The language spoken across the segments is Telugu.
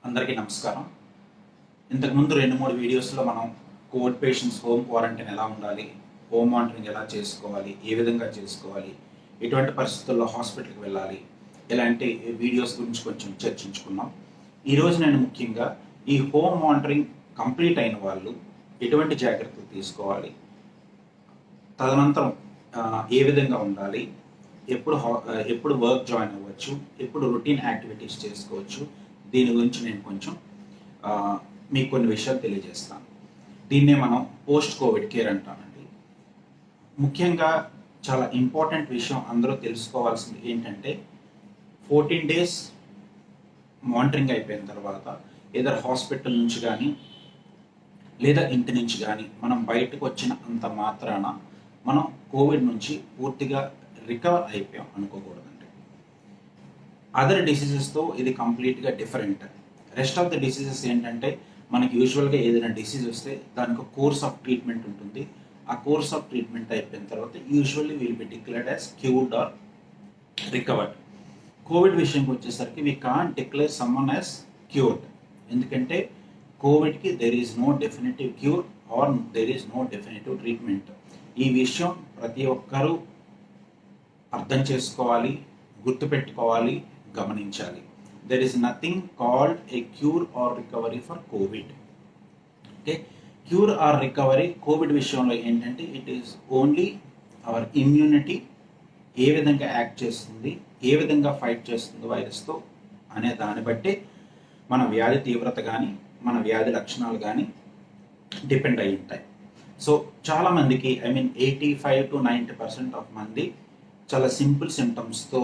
అందరికీ నమస్కారం. ఇంతకుముందు 2-3 వీడియోస్లో మనం కోవిడ్ పేషెంట్స్ హోమ్ క్వారంటైన్ ఎలా ఉండాలి, హోమ్ మానిటరింగ్ ఎలా చేసుకోవాలి, ఏ విధంగా చేసుకోవాలి, ఎటువంటి పరిస్థితుల్లో హాస్పిటల్కి వెళ్ళాలి, ఇలాంటి వీడియోస్ గురించి కొంచెం చర్చించుకున్నాం. ఈరోజు నేను ముఖ్యంగా ఈ హోమ్ మానిటరింగ్ కంప్లీట్ అయిన వాళ్ళు ఎటువంటి జాగ్రత్తలు తీసుకోవాలి, తదనంతరం ఏ విధంగా ఉండాలి, ఎప్పుడు వర్క్ జాయిన్ అవ్వచ్చు, ఎప్పుడు రొటీన్ యాక్టివిటీస్ చేసుకోవచ్చు, దీని గురించి నేను కొంచెం మీకు కొన్ని విషయాలు తెలియజేస్తాను. దీన్నే మనం పోస్ట్ కోవిడ్ కేర్ అంటామండి. ముఖ్యంగా చాలా ఇంపార్టెంట్ విషయం అందరూ తెలుసుకోవాల్సింది ఏంటంటే 14 days మానిటరింగ్ అయిపోయిన తర్వాత ఏదో హాస్పిటల్ నుంచి కానీ లేదా ఇంటి నుంచి కానీ మనం బయటకు వచ్చిన అంత మాత్రాన మనం కోవిడ్ నుంచి పూర్తిగా రికవర్ అయిపోయాం అనుకోకూడదండి. అదర్ డిసీజెస్తో ఇది కంప్లీట్గా different. Rest of the diseases ఏంటంటే మనకి యూజువల్గా ఏదైనా డిసీజ్ వస్తే దానికి కోర్స్ ఆఫ్ ట్రీట్మెంట్ ఉంటుంది. ఆ కోర్స్ ఆఫ్ ట్రీట్మెంట్ అయిపోయిన తర్వాత usually will be declared as cured or recovered. Covid విషయంకి వచ్చేసరికి we can't declare someone as cured, ఎందుకంటే కోవిడ్కి there is no definitive cure or there is no definitive treatment. ఈ విషయం ప్రతి ఒక్కరూ అర్థం చేసుకోవాలి, గుర్తుపెట్టుకోవాలి, గమనించాలి. There is nothing called a cure or recovery for covid. Okay, cure or recovery covid విషయంలో ఏంటంటే it is only our immunity ఏ విధంగా యాక్ట్ చేస్తుంది, ఏ విధంగా ఫైట్ చేస్తుంది వైరస్తో అనే దాన్ని బట్టి మన వ్యాధి తీవ్రత కానీ మన వ్యాధి లక్షణాలు కానీ డిపెండ్ అయి ఉంటాయి. సో చాలామందికి 85 to 90% ఆఫ్ మంది చాలా సింపుల్ సిమ్టమ్స్తో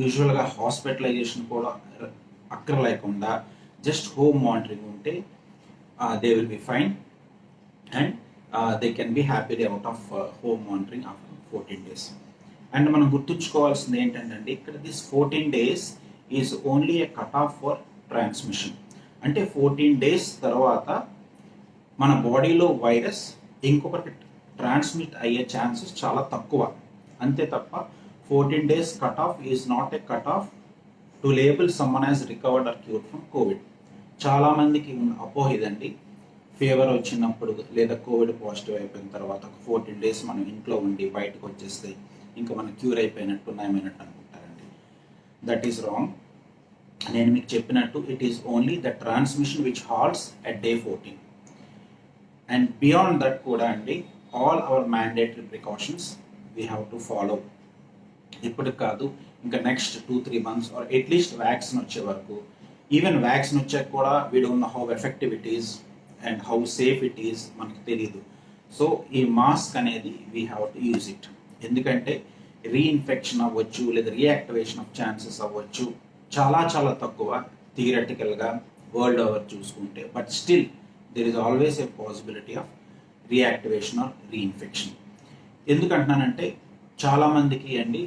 యూజువల్గా హాస్పిటలైజేషన్ కూడా అక్కర్లేకుండా జస్ట్ హోమ్ మానిటరింగ్ ఉంటే they will be fine and they can be happily out of home monitoring after 14 days. And మనం గుర్తుంచుకోవాల్సింది ఏంటంటే ఇక్కడ this 14 days is only A cut of for transmission. అంటే 14 days తర్వాత మన బాడీలో వైరస్ ఇంకొకటి ట్రాన్స్మిట్ అయ్యే ఛాన్సెస్ చాలా తక్కువ. అంతే తప్ప 14 days cut off is not a cut off to label someone as recovered or cure from covid. చాలామందికి ఉన్న అపోహ ఇదండి. ఫీవర్ వచ్చినప్పుడు లేదా కోవిడ్ పాజిటివ్ అయిపోయిన తర్వాత ఒక 14 days మనం ఇంట్లో ఉండి బయటకు వచ్చేస్తే ఇంకా మనం క్యూర్ అయిపోయినట్టు నయమైనట్టు అనుకుంటారండి. That is wrong. నేను మీకు చెప్పినట్టు it is only the transmission which halts at day 14. And beyond that కూడా అండి all our mandatory precautions we have to follow. ఇప్పుడు కాదు, ఇంకా next 2-3 months or at least vaccine వచ్చే వరకు. ఈవెన్ వ్యాక్సిన్ వచ్చాక కూడా we don't know how effective it is and how safe it is మనకు తెలియదు. సో ఈ మాస్క్ అనేది we have to use it. ఎందుకంటే రీఇన్ఫెక్షన్ అవ్వచ్చు లేదా రీయాక్టివేషన్ ఆఫ్ ఛాన్సెస్ అవ్వచ్చు చాలా చాలా తక్కువ థియరటికల్గా వరల్డ్ ఓవర్ చూసుకుంటే. But still there is always a possibility of reactivation or reinfection. ఎందుకంటున్నానంటే చాలామందికి అండి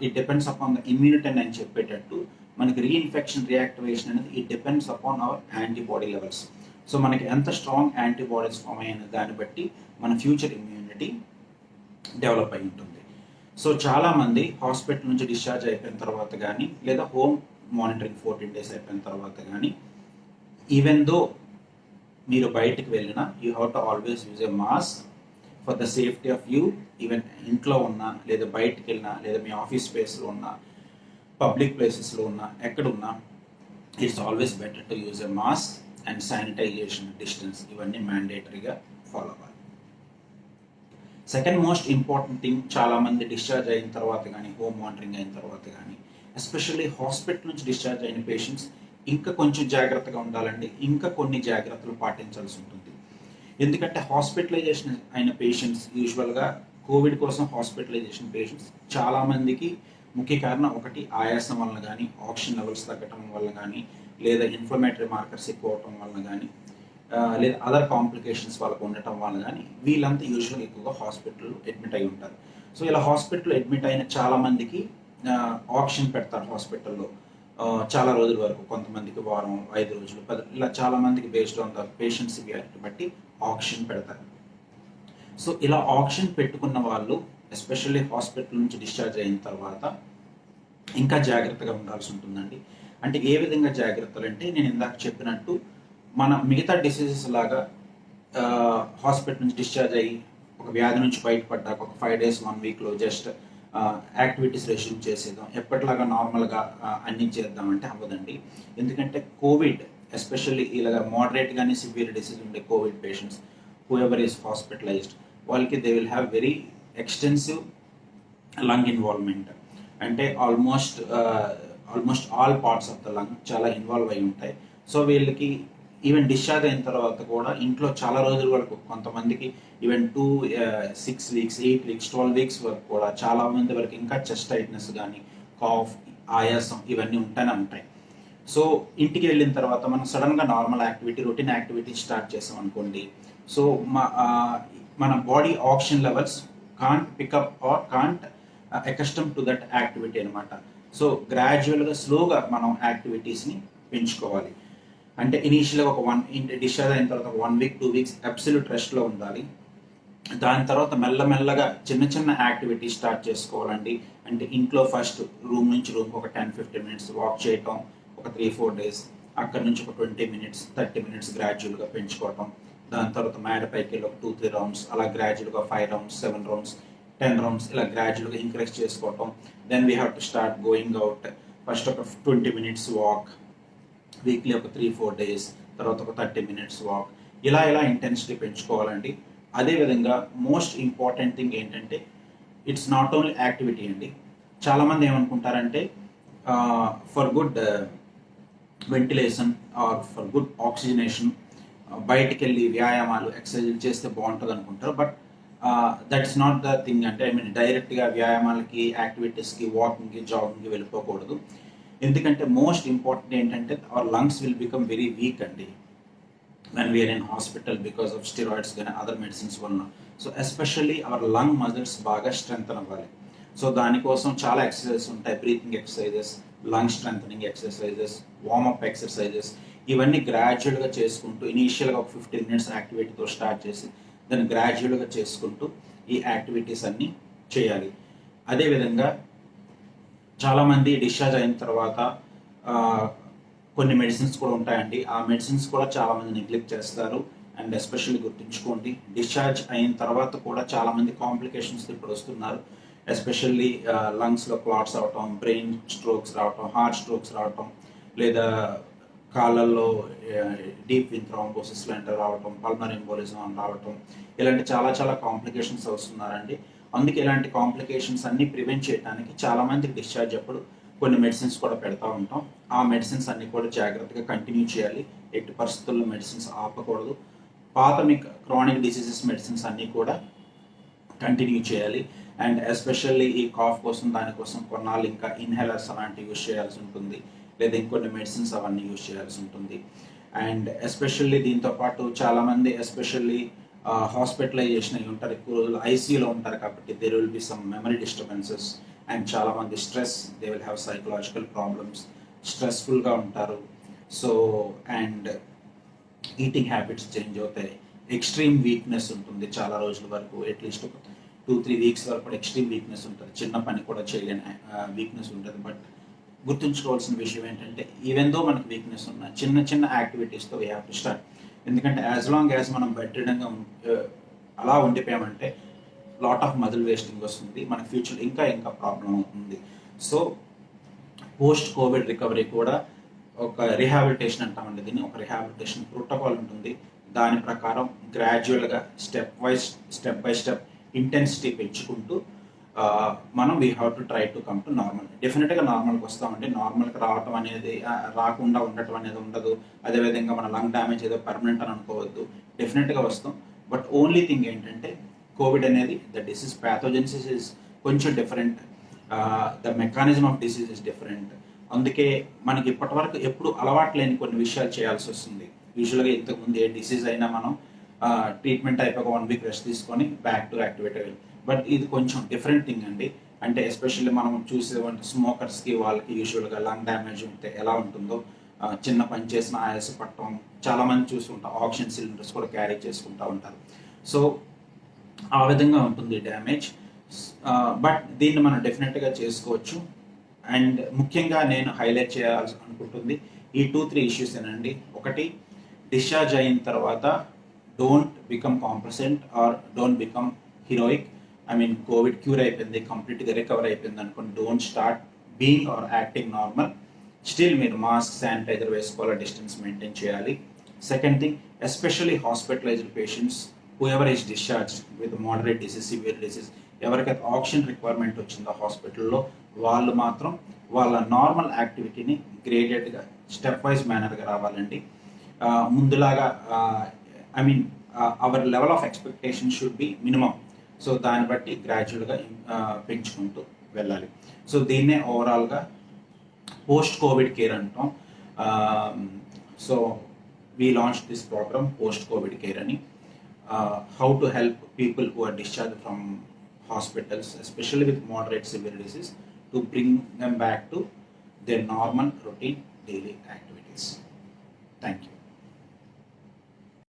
it depends upon the immunity అని చెప్పేటట్టు మనకి రీఇన్ఫెక్షన్ రియాక్టివేషన్ అనేది it depends upon our antibody levels. So మనకి ఎంత స్ట్రాంగ్ యాంటీబాడీస్ ఫామ్ అయిన దాన్ని బట్టి మన ఫ్యూచర్ ఇమ్యూనిటీ డెవలప్ అయి ఉంటుంది. సో చాలామంది హాస్పిటల్ నుంచి డిశ్చార్జ్ అయిపోయిన తర్వాత కానీ లేదా హోమ్ మానిటరింగ్ 14 days అయిపోయిన తర్వాత కానీ ఈవెన్ దో మీరు బయటికి వెళ్ళినా you have to always use a mask for the safety of you. Even ఇంట్లో ఉన్నా లేదా బయటికి వెళ్ళినా లేదా మీ ఆఫీస్ స్పేస్లో ఉన్నా పబ్లిక్ ప్లేసెస్లో ఉన్నా ఎక్కడున్నా it's always better to use a mask and sanitization, distance ఇవన్నీ మ్యాండేటరీగా ఫాలో అవ్వాలి. సెకండ్ మోస్ట్ ఇంపార్టెంట్ థింగ్, చాలామంది డిశ్చార్జ్ అయిన తర్వాత కానీ హోమ్ మానిటరింగ్ అయిన తర్వాత కానీ ఎస్పెషల్లీ హాస్పిటల్ నుంచి డిశ్చార్జ్ అయిన పేషెంట్స్ ఇంకా కొంచెం జాగ్రత్తగా ఉండాలండి. ఇంకా కొన్ని జాగ్రత్తలు పాటించాల్సి ఉంటుంది. ఎందుకంటే హాస్పిటలైజేషన్ అయిన పేషెంట్స్ యూజువల్గా కోవిడ్ కోసం హాస్పిటలైజేషన్ పేషెంట్స్ చాలామందికి ముఖ్య కారణం ఒకటి ఆయాసం వలన కానీ, ఆక్సిజన్ లెవెల్స్ తగ్గటం వల్ల కానీ, లేదా ఇన్ఫ్లమేటరీ మార్కర్స్ ఎక్కువ అవటం వలన కానీ, లేదా అదర్ కాంప్లికేషన్స్ వాళ్ళకు ఉండటం వల్ల కానీ వీళ్ళంతా యూజువల్గా ఎక్కువగా హాస్పిటల్లో అడ్మిట్ అయి ఉంటారు. సో ఇలా హాస్పిటల్లో అడ్మిట్ అయిన చాలామందికి ఆక్సిజన్ పెడతారు హాస్పిటల్లో చాలా రోజుల వరకు, కొంతమందికి వారం, 5 రోజులు, 10, ఇలా చాలామందికి based on the patient severity బట్టి ఆక్సిజన్ పెడతారు. సో ఇలా ఆక్సిజన్ పెట్టుకున్న వాళ్ళు ఎస్పెషల్లీ హాస్పిటల్ నుంచి డిశ్చార్జ్ అయిన తర్వాత ఇంకా జాగ్రత్తగా ఉండాల్సి ఉంటుందండి. అంటే ఏ విధంగా జాగ్రత్తలు అంటే నేను ఇందాక చెప్పినట్టు మన మిగతా డిసీజెస్ లాగా హాస్పిటల్ నుంచి డిశ్చార్జ్ అయ్యి ఒక వ్యాధి నుంచి బయటపడ్డాక ఒక 5 days 1 weekలో జస్ట్ యాక్టివిటీస్ రెస్యూమ్ చేసేద్దాం, ఎప్పటిలాగా నార్మల్గా అన్నీ చేద్దామంటే అవ్వదండి. ఎందుకంటే కోవిడ్ ఎస్పెషల్లీ ఇలాగ మోడరేట్ కానీ సివియర్ డిసీజ్ ఉండే covid patients whoever is hospitalised, వాళ్ళకి they will have very extensive lung involvement. అంటే almost all parts of the lung చాలా ఇన్వాల్వ్ అయి ఉంటాయి. సో వీళ్ళకి ఈవెన్ డిశ్చార్జ్ అయిన తర్వాత కూడా ఇంట్లో చాలా రోజుల వరకు, కొంతమందికి ఈవెన్ 2, 6 weeks, 8 weeks, 12 weeks వరకు కూడా చాలా మంది వరకు ఇంకా చెస్ట్ టైట్నెస్ కానీ కాఫ్, ఆయాసం ఇవన్నీ ఉంటూనే ఉంటాయి. సో ఇంటికి వెళ్ళిన తర్వాత మనం సడన్గా normal activity, routine activity start చేసాం అనుకోండి, సో మన body oxygen levels can't pick up or can't accustom to that activity అనమాట. సో గ్రాడ్యువల్గా స్లోగా మనం యాక్టివిటీస్ని పెంచుకోవాలి. అంటే ఇనీషియల్గా ఒక డిశ్చార్జ్ అయిన తర్వాత 1 week 2 weeks అబ్సల్యూట్ రెస్ట్లో ఉండాలి. దాని తర్వాత మెల్లమెల్లగా చిన్న చిన్న యాక్టివిటీ స్టార్ట్ చేసుకోవాలండి. అంటే ఇంట్లో ఫస్ట్ రూమ్ నుంచి రూమ్కి ఒక 10-15 minutes వాక్ చేయటం, ఒక 3-4 days, అక్కడ నుంచి ఒక 20 minutes 30 minutes గ్రాడ్యువల్గా పెంచుకోవటం. దాని తర్వాత మేడపైకి వెళ్ళి ఒక 2-3 rounds, అలా గ్రాడ్యువల్గా 5 rounds 7 rounds 10 rounds ఇలా గ్రాడ్యువల్గా ఇంక్రీజ్ చేసుకోవటం. Then we have to start going out. First ఒక 20 minutes వాక్ వీక్లీ, ఒక 3-4 days, తర్వాత ఒక 30 minutes వాక్, ఇలా ఇంటెన్సిటీ పెంచుకోవాలండి. అదేవిధంగా మోస్ట్ ఇంపార్టెంట్ థింగ్ ఏంటంటే ఇట్స్ నాట్ ఓన్లీ యాక్టివిటీ అండి. చాలామంది ఏమనుకుంటారంటే for good ventilation or for good oxygenation బయటికి వెళ్ళి వ్యాయామాలు ఎక్సర్సైజ్ చేస్తే బాగుంటుంది అనుకుంటారు. But that's not the thing. అంటే ఐ మీన్ డైరెక్ట్గా వ్యాయామాలకి, యాక్టివిటీస్కి, వాకింగ్కి, జాగింగ్కి వెళ్ళిపోకూడదు. ఎందుకంటే మోస్ట్ ఇంపార్టెంట్ ఏంటంటే our lungs will become very weak అండి when we are in hospital because of steroids and other medicines వలన. So especially our lung muscles బాగా స్ట్రెంగ్తన్ అవ్వాలి. సో దానికోసం చాలా ఎక్సర్సైజెస్ ఉంటాయి. Breathing exercises, lung strengthening exercises, warm up exercises, ఇవన్నీ గ్రాడ్యువల్గా చేసుకుంటూ ఇనీషియల్గా ఒక 15 minutes యాక్టివిటీతో స్టార్ట్ చేసి దాన్ని గ్రాడ్యువల్గా చేసుకుంటూ ఈ యాక్టివిటీస్ అన్నీ చేయాలి. అదేవిధంగా చాలామంది డిశ్చార్జ్ అయిన తర్వాత కొన్ని మెడిసిన్స్ కూడా ఉంటాయండి. ఆ మెడిసిన్స్ కూడా చాలామంది నెగ్లెక్ట్ చేస్తారు. అండ్ ఎస్పెషల్లీ గుర్తుంచుకోండి, డిశ్చార్జ్ అయిన తర్వాత కూడా చాలామంది కాంప్లికేషన్స్ ఇప్పుడు వస్తున్నారు. ఎస్పెషల్లీ లంగ్స్లో క్లాట్స్ అవటం, బ్రెయిన్ స్ట్రోక్స్ రావటం, హార్ట్ స్ట్రోక్స్ రావటం, లేదా కాళ్ళల్లో డీప్ వెయిన్ థ్రాంబోసిస్ లాంటివి రావటం, పల్మనరీ ఎంబోలిజం రావటం, ఇలాంటి చాలా కాంప్లికేషన్స్ వస్తున్నారండి. అందుకే ఇలాంటి కాంప్లికేషన్స్ అన్ని ప్రివెంట్ చేయడానికి చాలామందికి డిశ్చార్జ్ అప్పుడు కొన్ని మెడిసిన్స్ కూడా పెడతా ఉంటాం. ఆ మెడిసిన్స్ అన్ని కూడా జాగ్రత్తగా కంటిన్యూ చేయాలి. ఎట్టి పరిస్థితుల్లో మెడిసిన్స్ ఆపకూడదు. పాత మీకు క్రానిక్ డిసీజెస్ మెడిసిన్స్ అన్నీ కూడా కంటిన్యూ చేయాలి. అండ్ ఎస్పెషల్లీ ఈ కాఫ్ కోసం దానికోసం కొన్నాళ్ళు ఇంకా ఇన్హేలర్స్ అలాంటివి యూజ్ చేయాల్సి ఉంటుంది, లేదా ఇంకొన్ని మెడిసిన్స్ అవన్నీ యూజ్ చేయాల్సి ఉంటుంది. అండ్ ఎస్పెషల్లీ దీంతోపాటు చాలామంది ఎస్పెషల్లీ హాస్పిటలైజేషన్ అయి ఉంటారు, ఎక్కువ రోజులు ఐసీయూలో ఉంటారు. కాబట్టి there will be some memory disturbances. And చాలామంది stress, they will have psychological problems, స్ట్రెస్ఫుల్గా ఉంటారు. So and eating habits change అవుతాయి. ఎక్స్ట్రీమ్ వీక్నెస్ ఉంటుంది చాలా రోజుల వరకు, అట్లీస్ట్ ఒక 2-3 weeks వరకు కూడా ఎక్స్ట్రీమ్ వీక్నెస్ ఉంటుంది. చిన్న పని కూడా చేయలేని వీక్నెస్ ఉంటుంది. బట్ గుర్తుంచుకోవాల్సిన విషయం ఏంటంటే ఈవెన్ దో మనకి వీక్నెస్ ఉన్న చిన్న యాక్టివిటీస్తో వీ హ్యావ్ టు స్టార్ట్. ఎందుకంటే యాజ్ లాంగ్ యాజ్ మనం బెడ్రిడన్గా అలా ఉండిపోయామంటే లాట్ ఆఫ్ మజిల్ వేస్టింగ్ వస్తుంది, మన ఫ్యూచర్ ఇంకా ప్రాబ్లం అవుతుంది. సో పోస్ట్ కోవిడ్ రికవరీ కూడా ఒక రిహాబిలిటేషన్ అంటామండి దీన్ని. ఒక రిహాబిలిటేషన్ ప్రోటోకాల్ ఉంటుంది. దాని ప్రకారం గ్రాడ్యువల్గా స్టెప్ బై స్టెప్ ఇంటెన్సిటీ పెంచుకుంటూ మనం we have to try to come to normal. డెఫినెట్గా నార్మల్కి వస్తామండి. నార్మల్కి రావటం అనేది రాకుండా ఉండటం అనేది ఉండదు. అదేవిధంగా మన లంగ్ డ్యామేజ్ ఏదో పర్మనెంట్ అని అనుకోవద్దు, డెఫినెట్గా వస్తాం. బట్ ఓన్లీ థింగ్ ఏంటంటే కోవిడ్ అనేది ద డిసీజ్ ప్యాథోజెన్సిస్ ఇస్ కొంచెం different, the mechanism of disease is different. అందుకే మనకి ఇప్పటి వరకు ఎప్పుడు అలవాటు లేని కొన్ని విషయాలు చేయాల్సి వస్తుంది. యూజువల్గా ఇంతకుముందు ఏ డిసీజ్ అయినా మనం ట్రీట్మెంట్ అయిపోయి 1 week రెస్ట్ తీసుకొని బ్యాక్ టు యాక్టివేట్ అయ్యాలి. బట్ ఇది కొంచెం డిఫరెంట్ థింగ్ అండి. అంటే ఎస్పెషల్లీ మనం చూసేవంటే స్మోకర్స్కి, వాళ్ళకి యూజువల్గా లంగ్ డ్యామేజ్ ఉంటే ఎలా ఉంటుందో, చిన్న పని చేసిన ఆయాసపడటం, చాలామంది చూస్తుంటాం ఆక్సిజన్ సిలిండర్స్ కూడా క్యారీ చేసుకుంటూ ఉంటారు. సో ఆ విధంగా ఉంటుంది డ్యామేజ్. బట్ దీన్ని మనం డెఫినెట్గా చేసుకోవచ్చు. అండ్ ముఖ్యంగా నేను హైలైట్ చేయాల్సి అనుకుంటుంది ఈ 2-3 ఇష్యూస్ ఏనండి. ఒకటి, డిశ్చార్జ్ అయిన తర్వాత don't become complacent or don't become heroic. I mean covid cure అయిపోయింది, కంప్లీట్గా రికవర్ అయిపోయింది అనుకోండి, don't start being or acting normal. Still మీరు మాస్క్, శానిటైజర్ వేసుకోవాలి, డిస్టెన్స్ మెయింటైన్ చేయాలి. Second thing, especially hospitalised patients whoever is discharge with moderate disease, severe disease, ఎవరికైతే ఆక్సిజన్ రిక్వైర్మెంట్ వచ్చిందో హాస్పిటల్లో, వాళ్ళు మాత్రం వాళ్ళ నార్మల్ యాక్టివిటీని గ్రేడెడ్గా స్టెప్ వైజ్ మేనర్గా రావాలండి. ముందులాగా I mean our level of expectation should be minimum. So దాన్ని బట్టి గ్రాడ్యువల్గా పెంచుకుంటూ వెళ్ళాలి. సో దీన్నే ఓవరాల్గా పోస్ట్ కోవిడ్ కేర్ అంటాం. So we launch this programme post covid care అని, how to help people who are discharge from hospitals, especially with moderate severe disease, to bring them back to their normal routine daily activities. Thank you.